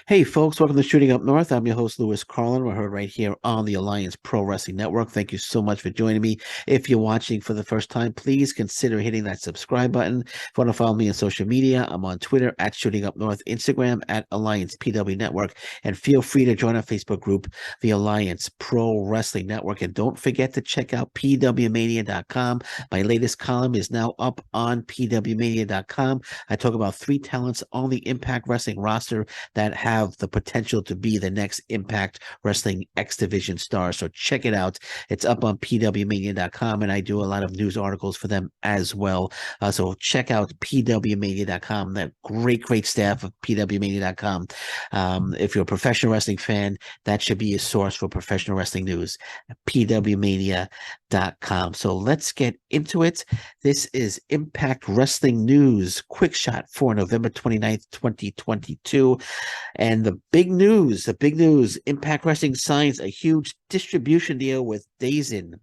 Hey folks, welcome to Shooting Up North. I'm your host, Lewis Carlin. We're heard right here on the Alliance Pro Wrestling Network. Thank you so much for joining me. If you're watching for the first time, please consider hitting that subscribe button. If you want to follow me on social media, I'm on Twitter at Shooting Up North, Instagram at Alliance PW Network, and feel free to join our Facebook group, the Alliance Pro Wrestling Network. And don't forget to check out pwmania.com. My latest column is now up on pwmania.com. I talk about 3 talents on the Impact Wrestling roster that have the potential to be the next Impact Wrestling X Division star. So check it out. It's up on pwmania.com, and I do a lot of news articles for them as well. So check out pwmania.com. That great staff of pwmania.com. If you're a professional wrestling fan, that should be a source for professional wrestling news. pwmania.com. So let's get into it. This is Impact Wrestling News, quick shot for November 29th, 2022. And the big news, Impact Wrestling signs a huge distribution deal with DAZN.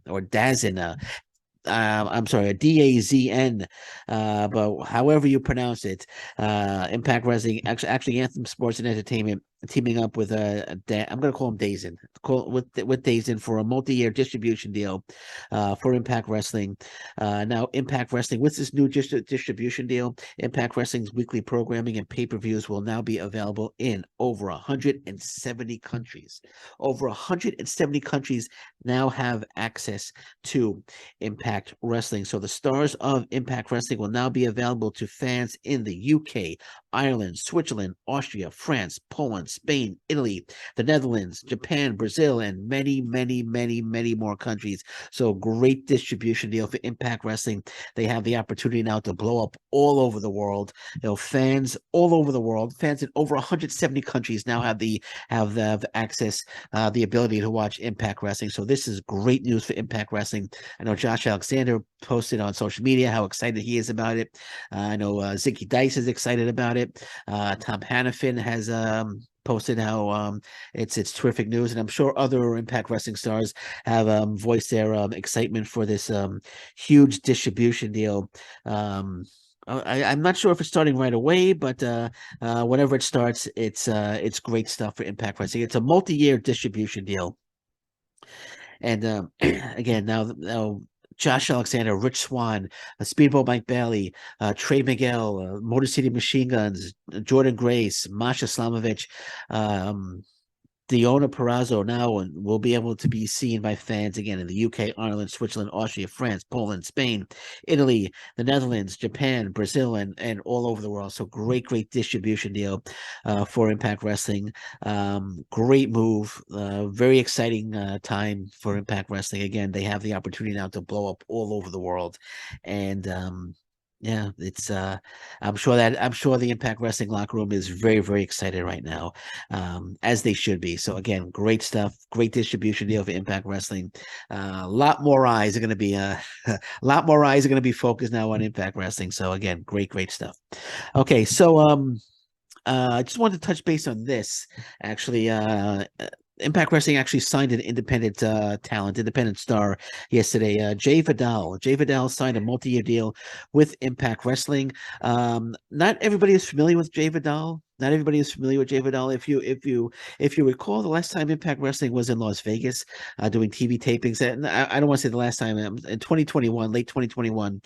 I'm sorry, a DAZN, but however you pronounce it, Impact Wrestling, actually Anthem Sports and Entertainment, teaming up with I'm going to call him DAZN, with DAZN for a multi-year distribution deal, for Impact Wrestling. Now Impact Wrestling, with this new distribution deal, Impact Wrestling's weekly programming and pay-per-views will now be available in over 170 countries. Over 170 countries now have access to Impact Wrestling. So the stars of Impact Wrestling will now be available to fans in the UK, Ireland, Switzerland, Austria, France, Poland, Spain, Italy, the Netherlands, Japan, Brazil, and many more countries. So great distribution deal for Impact Wrestling. They have the opportunity now to blow up all over the world. Fans all over the world, fans in over 170 countries now have the access, the ability to watch Impact Wrestling. So this is great news for Impact Wrestling. I know Josh Alexander posted on social media how excited he is about it. I know Zicky Dice is excited about it. Tom Hannafin has posted how it's terrific news, and I'm sure other Impact Wrestling stars have voiced their excitement for this huge distribution deal. I'm not sure if it's starting right away, but whenever it starts, it's great stuff for Impact Wrestling. It's a multi-year distribution deal. And again, now Josh Alexander, Rich Swann, Speedball Mike Bailey, Trey Miguel, Motor City Machine Guns, Jordan Grace, Masha Slamovich, Diona Perazzo now will be able to be seen by fans again in the UK, Ireland, Switzerland, Austria, France, Poland, Spain, Italy, the Netherlands, Japan, Brazil, and all over the world. So great distribution deal for Impact Wrestling. Great move. Very exciting time for Impact Wrestling. Again, they have the opportunity now to blow up all over the world. And yeah, it's I'm sure the Impact Wrestling locker room is very excited right now, as they should be. So again, great stuff, great distribution deal for Impact Wrestling. A lot more eyes are going to be a lot more eyes are going to be focused now on Impact Wrestling. So again, great stuff. Okay, so I just wanted to touch base on this. Actually, Impact Wrestling actually signed an independent independent star yesterday. Jay Vidal. Jay Vidal signed a multi-year deal with Impact Wrestling. Not everybody is familiar with Jay Vidal. Not everybody is familiar with Jay Vidal. If you recall, the last time Impact Wrestling was in Las Vegas, doing TV tapings, and I don't want to say the last time, in 2021, late 2021,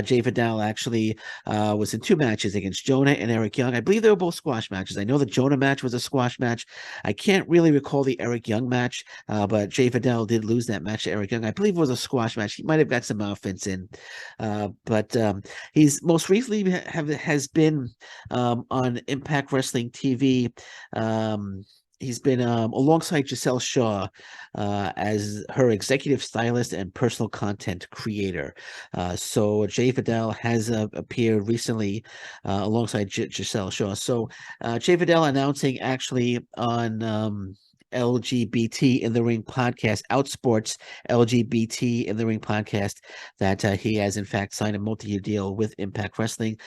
Jay Vidal actually was in 2 matches against Jonah and Eric Young. I believe they were both squash matches. I know the Jonah match was a squash match. I can't really recall the Eric Young match, but Jay Vidal did lose that match to Eric Young. I believe it was a squash match. He might have got some offense in, but he's most recently has been on Impact Wrestling TV. He's been alongside Giselle Shaw as her executive stylist and personal content creator. So Jay Vidal has appeared recently alongside Giselle Shaw. So Jay Vidal announcing actually on LGBT in the Ring podcast, Outsports LGBT in the Ring podcast, that he has in fact signed a multi-year deal with Impact Wrestling.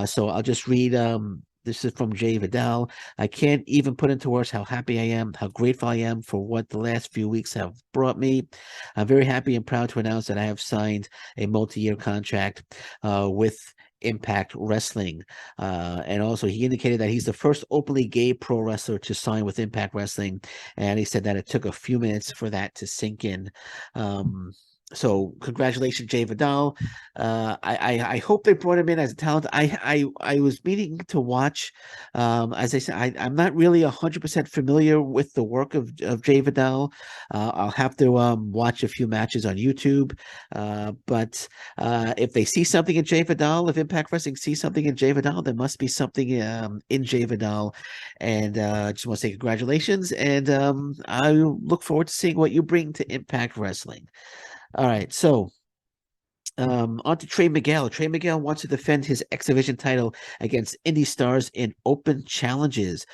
So I'll just read. This is from Jay Vidal. I can't even put into words how happy I am, how grateful I am for what the last few weeks have brought me. I'm very happy and proud to announce that I have signed a multi-year contract with Impact Wrestling. And also, he indicated that he's the first openly gay pro wrestler to sign with Impact Wrestling. And he said that it took a few minutes for that to sink in. So congratulations, Jay Vidal. I hope they brought him in as a talent. I was meaning to watch. As I said, I'm not really 100% familiar with the work of Jay Vidal. I'll have to watch a few matches on YouTube. But if they see something in Jay Vidal, if Impact Wrestling sees something in Jay Vidal, there must be something in Jay Vidal. And I just want to say congratulations. And I look forward to seeing what you bring to Impact Wrestling. All right, so on to Trey Miguel. Trey Miguel wants to defend his X Division title against indie stars in open challenges.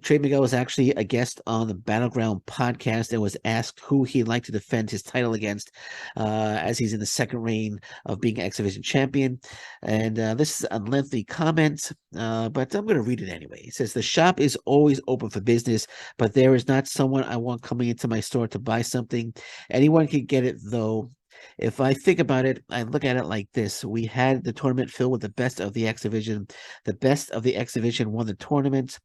Trey Miguel was actually a guest on the Battleground podcast and was asked who he'd like to defend his title against, as he's in the second reign of being X Division champion. And this is a lengthy comment, but I'm going to read it anyway. It says, "The shop is always open for business, but there is not someone I want coming into my store to buy something. Anyone can get it, though. If I think about it, I look at it like this. We had the tournament filled with the best of the X Division. The best of the X Division won the tournament,"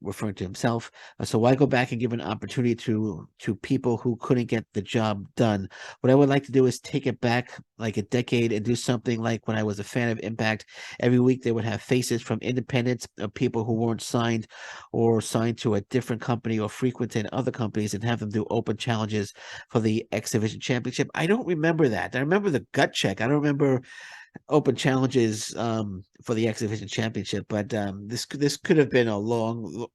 referring to himself. "So why go back and give an opportunity to people who couldn't get the job done? What I would like to do is take it back like a decade and do something like when I was a fan of Impact. Every week they would have faces from independents, of people who weren't signed or signed to a different company or frequented other companies, and have them do open challenges for the X Division Championship." I don't remember that. I remember the gut check. I don't remember open challenges for the X Division Championship, but this could have been a long,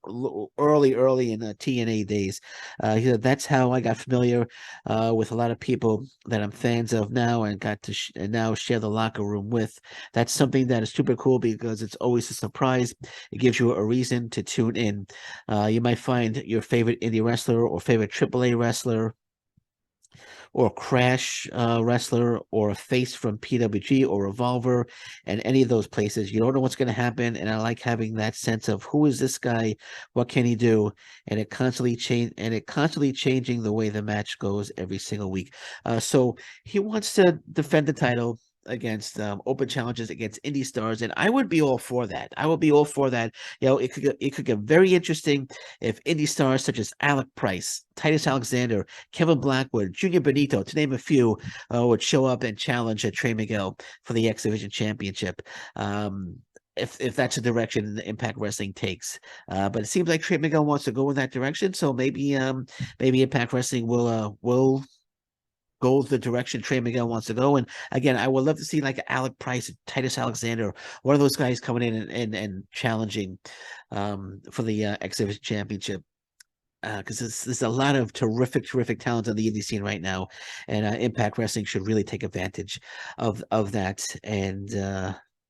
early in the TNA days. He said, "That's how I got familiar with a lot of people that I'm fans of now, and got to and now share the locker room with. That's something that is super cool because it's always a surprise. It gives you a reason to tune in. You might find your favorite indie wrestler or favorite AAA wrestler, or Crash wrestler, or a face from PWG or Revolver, and any of those places. You don't know what's going to happen, and I like having that sense of who is this guy, what can he do, and it constantly changing the way the match goes every single week." So he wants to defend the title against open challenges against indie stars, and I would be all for that. I would be all for that. It could get very interesting if indie stars such as Alec Price, Titus Alexander, Kevin Blackwood, Junior Benito, to name a few, would show up and challenge Trey Miguel for the X Division Championship. If that's the direction Impact Wrestling takes, but it seems like Trey Miguel wants to go in that direction, so maybe Impact Wrestling will go the direction Trey Miguel wants to go. And again, I would love to see like Alec Price, Titus Alexander, one of those guys coming in and challenging for the X Division Championship. Because there's a lot of terrific talent on the indie scene right now, and Impact Wrestling should really take advantage of that.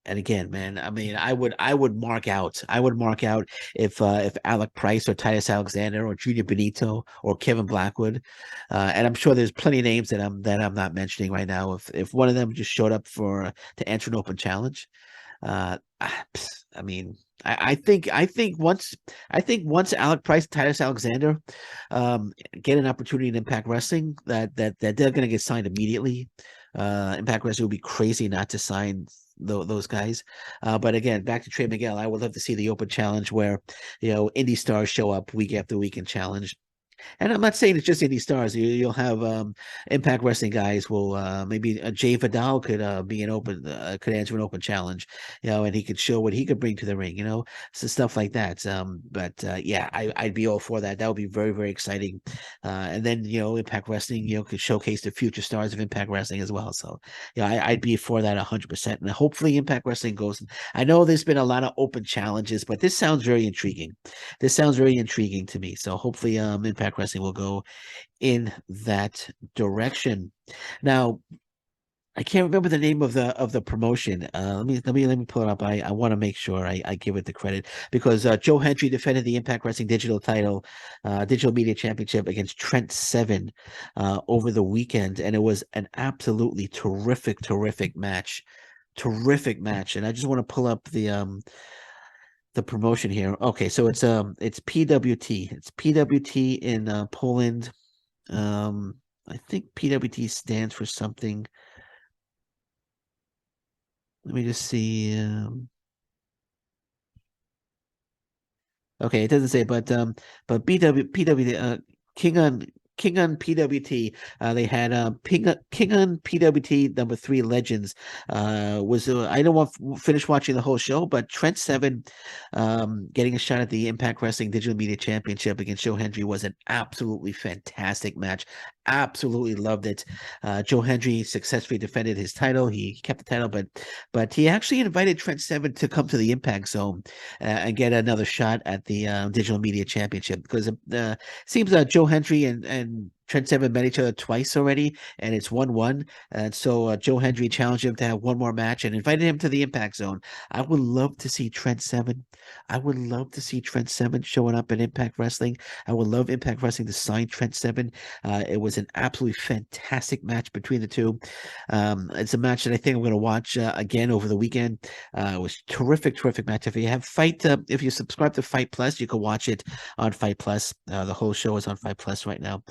And again, man, I mean, I would mark out. I would mark out if Alec Price or Titus Alexander or Junior Benito or Kevin Blackwood, and I'm sure there's plenty of names that I'm not mentioning right now. If one of them just showed up to enter an open challenge, I mean, I think once Alec Price, Titus Alexander, get an opportunity in Impact Wrestling, that they're going to get signed immediately. Impact Wrestling would be crazy not to sign those guys. But again, back to Trey Miguel, I would love to see the open challenge where indie stars show up week after week and challenge. And I'm not saying it's just indie stars. You'll have Impact Wrestling guys will maybe Jay Vidal could be could answer an open challenge, and he could show what he could bring to the ring, so stuff like that. But yeah, I'd be all for that. That would be very, very exciting. And then Impact Wrestling could showcase the future stars of Impact Wrestling as well. So I'd be for that 100%. And hopefully Impact Wrestling goes. I know there's been a lot of open challenges, but this sounds very intriguing. This sounds very intriguing to me. So hopefully Impact Wrestling will go in that direction. Now, I can't remember the name of the promotion. Let me pull it up. I want to make sure I give it the credit, because Joe Hendry defended the Impact Wrestling digital title, digital media championship, against Trent Seven over the weekend, and it was an absolutely terrific match. Terrific match. And I just want to pull up the promotion here. Okay, so it's PWT. It's PWT in Poland. I think PWT stands for something. Let me just see. Okay, it doesn't say, but PW, King on PWT. They had King on PWT #3 Legends. Was I don't want to finish watching the whole show, but Trent Seven, getting a shot at the Impact Wrestling Digital Media Championship against Joe Hendry was an absolutely fantastic match. Absolutely loved it. Joe Hendry successfully defended his title. He kept the title, but he actually invited Trent Seven to come to the Impact Zone and get another shot at the Digital Media Championship because seems Joe Hendry and Trent Seven met each other twice already, and it's 1-1. And so Joe Hendry challenged him to have one more match and invited him to the Impact Zone. I would love to see Trent Seven. I would love to see Trent Seven showing up in Impact Wrestling. I would love Impact Wrestling to sign Trent Seven. It was an absolutely fantastic match between the two. It's a match that I think I'm going to watch again over the weekend. It was terrific match. If you subscribe to Fight Plus, you can watch it on Fight Plus. The whole show is on Fight Plus right now.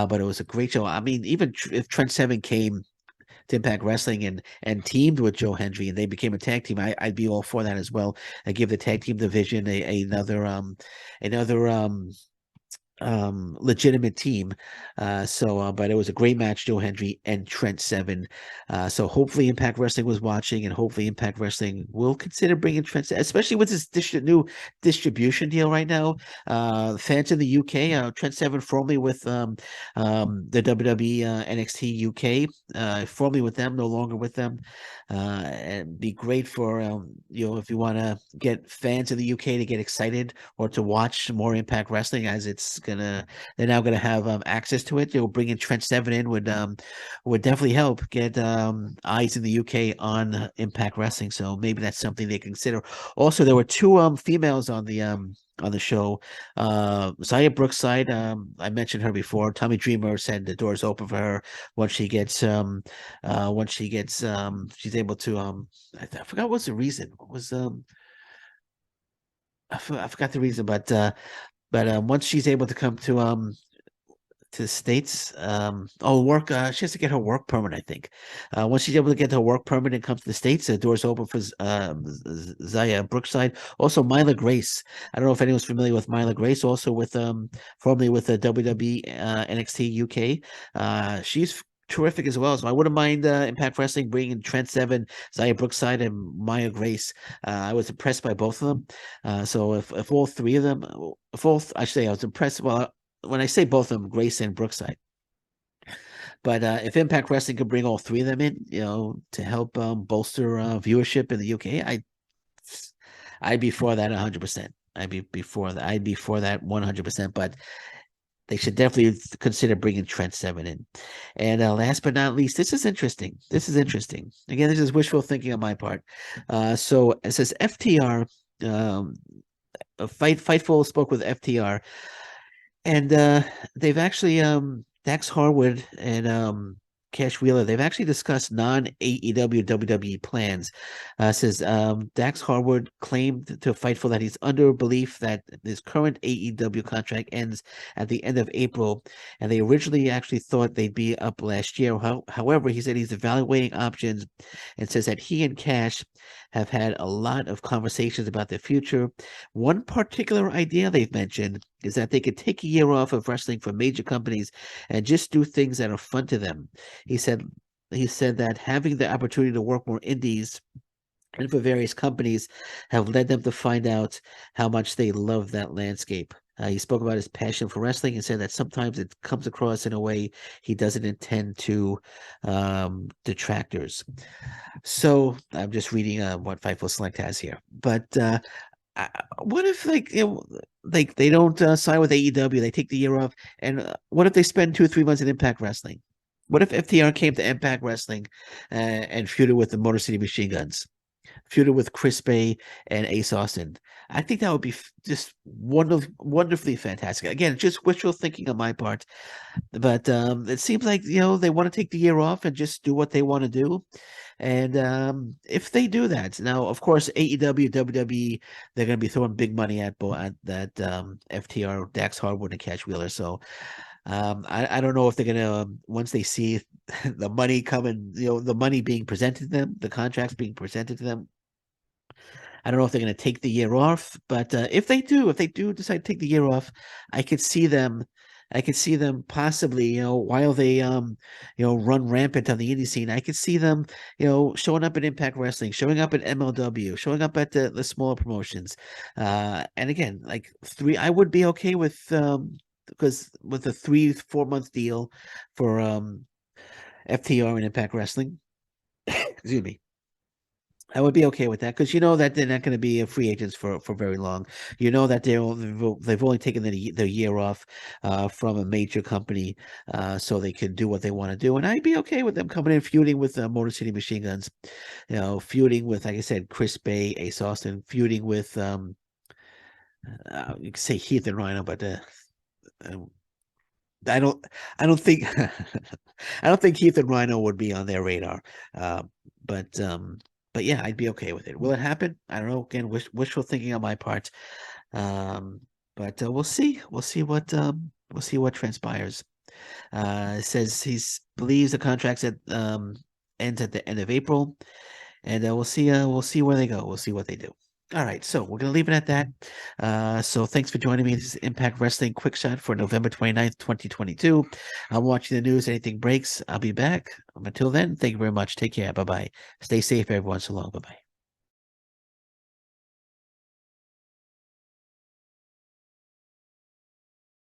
But it was a great show. I mean, even if Trent Seven came to Impact Wrestling and teamed with Joe Hendry and they became a tag team, I'd be all for that as well. I give the tag team division another legitimate team. But it was a great match, Joe Hendry and Trent Seven. So hopefully Impact Wrestling was watching, and hopefully Impact Wrestling will consider bringing Trent, especially with this new distribution deal right now. Fans in the UK, Trent Seven formerly with the WWE NXT UK, formerly with them, no longer with them. And be great for if you want to get fans in the UK to get excited or to watch more Impact Wrestling, as they're now gonna have access to it. Bringing Trent Seven in would definitely help get eyes in the UK on Impact Wrestling. So maybe that's something they consider. Also, there were two females on the show. Zaya Brookside, I mentioned her before. Tommy Dreamer said the door's open for her once she gets she's able to I forgot what's the reason. What was I forgot the reason, but once she's able to come to the States, work, she has to get her work permit, I think. Once she's able to get her work permit and come to the States, the doors open for Zaya Brookside. Also, Myla Grace. I don't know if anyone's familiar with Myla Grace, also with formerly with the WWE NXT UK. She's terrific as well. So I wouldn't mind Impact Wrestling bringing Trent Seven, Zaya Brookside, and Maya Grace. I was impressed by both of them. So if all three of them, if all, I say I was impressed. Well, when I say both of them, Grace and Brookside. But if Impact Wrestling could bring all three of them in, to help bolster viewership in the UK, I'd be for that 100%. I'd be for that. I'd be for that 100%. But they should definitely consider bringing Trent Seven in. And last but not least, this is interesting. This is interesting. Again, this is wishful thinking on my part. So it says FTR. Fightful spoke with FTR, and they've actually Dax Harwood and Cash Wheeler, they've actually discussed non-AEW WWE plans. Says Dax Harwood claimed to Fightful that he's under belief that his current AEW contract ends at the end of April, and they originally actually thought they'd be up last year. However, he said he's evaluating options and says that he and Cash have had a lot of conversations about the future. One particular idea they've mentioned is that they could take a year off of wrestling for major companies and just do things that are fun to them. He said that having the opportunity to work more indies and for various companies have led them to find out how much they love that landscape. He spoke about his passion for wrestling and said that sometimes it comes across in a way he doesn't intend to detractors. So I'm just reading what Fightful Select has here. But what if they don't sign with AEW, they take the year off, and what if they spend 2 or 3 months in Impact Wrestling? What if FTR came to Impact Wrestling and feuded with the Motor City Machine Guns, feuded with Chris Bay and Ace Austin? I think that would be just wonderfully fantastic. Again, just wishful thinking on my part, but it seems like they want to take the year off and just do what they want to do. And if they do that, now of course AEW, WWE, they're going to be throwing big money at that FTR, Dax Harwood, and Cash Wheeler. So I don't know if they're gonna once they see the money coming, the money being presented to them, the contracts being presented to them. I don't know if they're going to take the year off, but if they do decide to take the year off, I could see them. I could see them possibly, while they run rampant on the indie scene. I could see them, showing up at Impact Wrestling, showing up at MLW, showing up at the smaller promotions. And again, like I would be okay with because with a 3-4 month deal for FTR and Impact Wrestling. Excuse me. I would be okay with that because you know that they're not going to be free agents for very long. You know that they've only taken their year off from a major company, so they can do what they want to do. And I'd be okay with them coming in feuding with Motor City Machine Guns, feuding with, like I said, Chris Bay, Ace Austin, feuding with you could say Heath and Rhino, but I don't I don't think I don't think Heath and Rhino would be on their radar. Uh, but um but yeah, I'd be okay with it. Will it happen? I don't know. Again, wishful thinking on my part. Um but we'll see. We'll see what transpires. It says he's believes the contract's at ends at the end of April, and we'll see where they go. We'll see what they do. All right, so we're gonna leave it at that. So thanks for joining me. This is Impact Wrestling Quick Shot for November 29th, 2022. I'm watching the news. Anything breaks, I'll be back. Until then, thank you very much. Take care. Bye bye. Stay safe, everyone. So long. Bye bye.